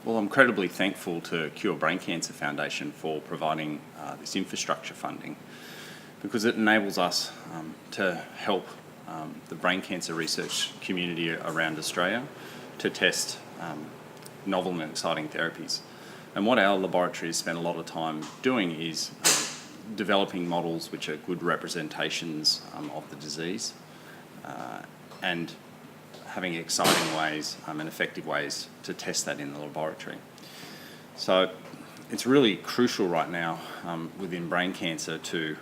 Well, I'm incredibly thankful to Cure Brain Cancer Foundation for providing this infrastructure funding, because it enables us to help the brain cancer research community around Australia to test novel and exciting therapies. And what our laboratory has spent a lot of time doing is developing models which are good representations of the disease and having exciting ways and effective ways to test that in the laboratory. So it's really crucial right now within brain cancer to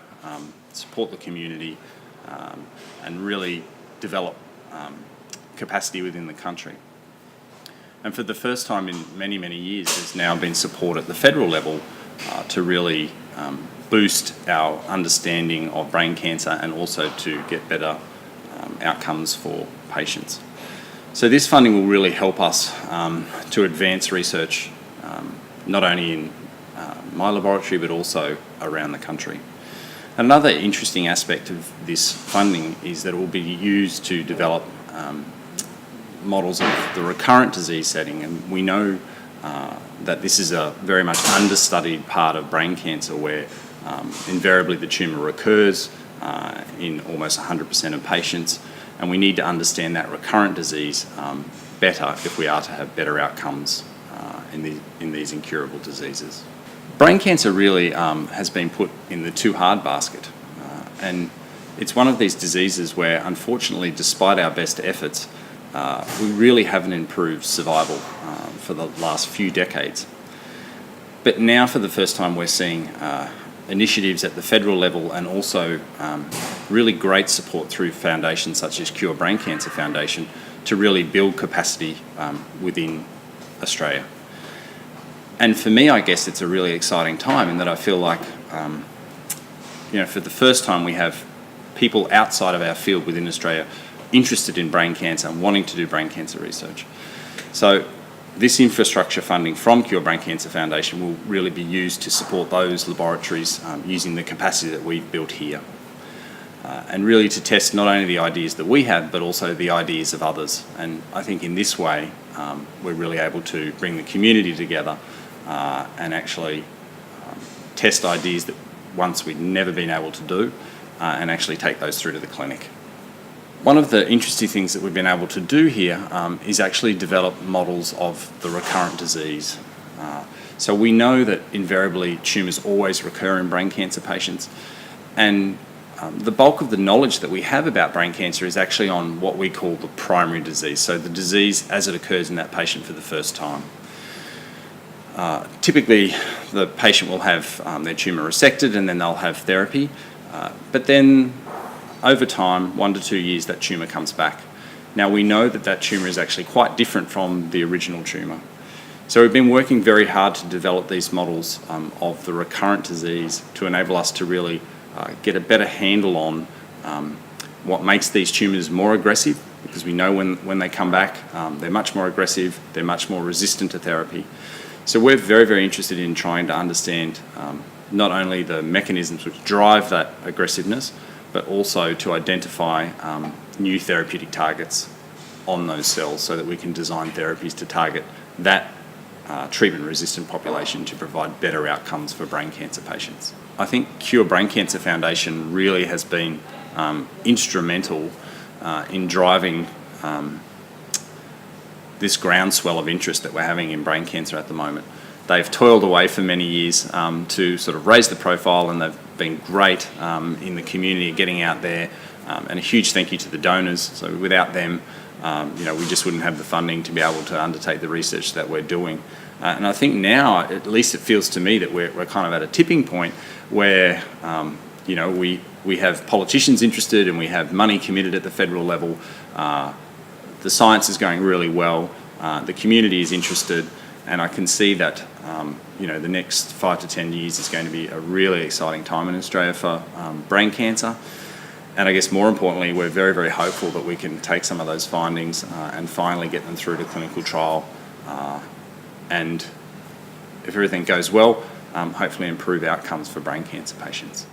support the community and really develop capacity within the country. And for the first time in many, many years, there's now been support at the federal level to really boost our understanding of brain cancer and also to get better outcomes for patients. So this funding will really help us to advance research, not only in my laboratory but also around the country. Another interesting aspect of this funding is that it will be used to develop models of the recurrent disease setting, and we know that this is a very much understudied part of brain cancer where invariably the tumour recurs in almost 100% of patients, and we need to understand that recurrent disease better if we are to have better outcomes in these incurable diseases. Brain cancer really has been put in the too hard basket, and it's one of these diseases where unfortunately, despite our best efforts, we really haven't improved survival for the last few decades. But now for the first time we're seeing initiatives at the federal level and also really great support through foundations such as Cure Brain Cancer Foundation to really build capacity within Australia. And for me, I guess it's a really exciting time in that I feel like, for the first time we have people outside of our field within Australia interested in brain cancer and wanting to do brain cancer research. So this infrastructure funding from Cure Brain Cancer Foundation will really be used to support those laboratories using the capacity that we've built here. And really to test not only the ideas that we have, but also the ideas of others. And I think in this way, we're really able to bring the community together and actually test ideas that once we'd never been able to do and actually take those through to the clinic. One of the interesting things that we've been able to do here is actually develop models of the recurrent disease. So we know that invariably tumours always recur in brain cancer patients, and the bulk of the knowledge that we have about brain cancer is actually on what we call the primary disease, so the disease as it occurs in that patient for the first time. Typically the patient will have their tumour resected and then they'll have therapy, but then over time, 1 to 2 years, that tumour comes back. Now we know that that tumour is actually quite different from the original tumour. So we've been working very hard to develop these models of the recurrent disease to enable us to really get a better handle on what makes these tumours more aggressive, because we know when they come back, they're much more aggressive, they're much more resistant to therapy. So we're very, very interested in trying to understand not only the mechanisms which drive that aggressiveness, but also to identify new therapeutic targets on those cells so that we can design therapies to target that treatment-resistant population to provide better outcomes for brain cancer patients. I think Cure Brain Cancer Foundation really has been instrumental in driving this groundswell of interest that we're having in brain cancer at the moment. They've toiled away for many years to sort of raise the profile, and they've been great in the community getting out there, and a huge thank you to the donors. So without them, we just wouldn't have the funding to be able to undertake the research that we're doing. And I think now, at least it feels to me that we're kind of at a tipping point where we have politicians interested and we have money committed at the federal level. The science is going really well. The community is interested. And I can see that the next 5 to 10 years is going to be a really exciting time in Australia for brain cancer. And I guess more importantly, we're very, very hopeful that we can take some of those findings and finally get them through to clinical trial. And if everything goes well, hopefully improve outcomes for brain cancer patients.